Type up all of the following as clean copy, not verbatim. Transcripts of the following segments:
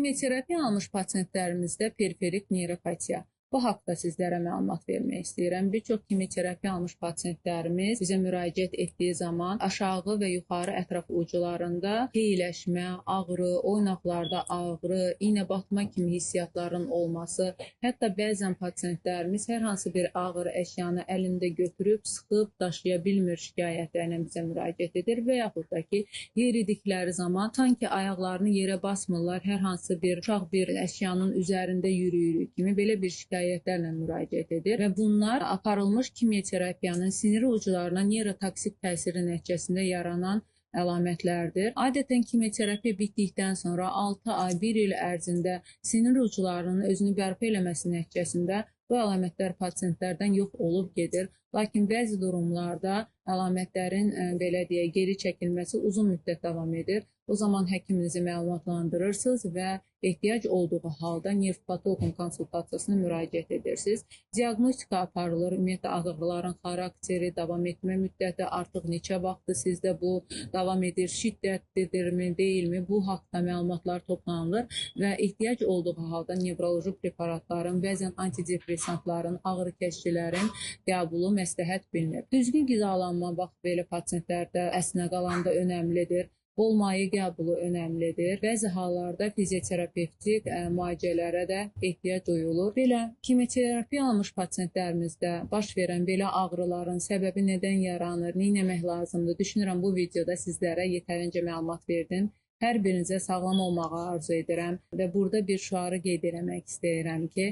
Kimioterapiya almış pasientlərimizdə periferik neyropatiya. Bu haqda sizlərə məlumat vermək istəyirəm. Bir çox kimioterapiya almış pasientlərimiz bizə müraciət etdiyi zaman aşağı və yuxarı ətraf ucularında heyləşmə, ağrı, oynaqlarda ağrı, iynə batma kimi hissiyatların olması, hətta bəzən pasientlərimiz hər hansı bir ağır əşyanı əlində götürüb, sıxıb, daşıya bilmir şikayətlərlə bizə müraciət edir və yaxud da ki, yeridikləri zaman sanki ayaqlarını yerə basmırlar, hər hansı bir uşaq bir əşyanın üzərində yürüyürük kimi belə bir şikayətlərlə müraciət edir və bunlar aparılmış kimioterapiyanın sinir ucularına neyrotoksik təsiri nəticəsində yaranan əlamətlərdir. Adətən kimioterapiya bitdikdən sonra 6 ay, 1 il ərzində sinir ucularının özünü bərpa eləməsi nəticəsində bu əlamətlər pasientlərdən yox olub gedir. Lakin bəzi durumlarda əlamətlərin belə deyək, geri çəkilməsi uzun müddət davam edir. O zaman həkiminizi məlumatlandırırsınız və ehtiyac olduğu halda nevropatoloqun konsultasiyasına müraciət edirsiniz. Diaqnostika aparılır, ümumiyyətlə ağrıların xarakteri, davam etmə müddəti, artıq neçə vaxtdır sizdə bu davam edir, şiddətlidirmi, deyilmi, bu haqda məlumatlar toplanılır və ehtiyac olduğu halda nevroloji preparatların, bəzən antidepressantların, ağrı kəsicilərin qəbulu məsləhət bilinir. Düzgün qidalanma vaxt belə pasientlərdə əsnə qalanda önəmlidir. Bol maye qəbulu önəmlidir. Bəzi hallarda fizioterapevtik müalicələrə də ehtiyac duyulur. Belə kimioterapiya almış pasientlərimizdə baş verən belə ağrıların səbəbi nədən yaranır, nə etmək lazımdır? Düşünürəm bu videoda sizlərə yetərincə məlumat verdim. Hər birinizə sağlam olmağı arzu edirəm və burada bir şüarı qeyd etmək istəyirəm ki,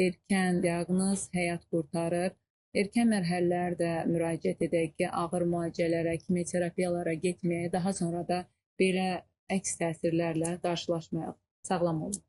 erkən diaqnoz həyat qurtarır. Erkən mərhələlərdə müraciət edək ki, ağır müalicələrə, kimioterapiyalara getməyə, daha sonra da belə əks təsirlərlə qarşılaşmayaq. Sağlam olun.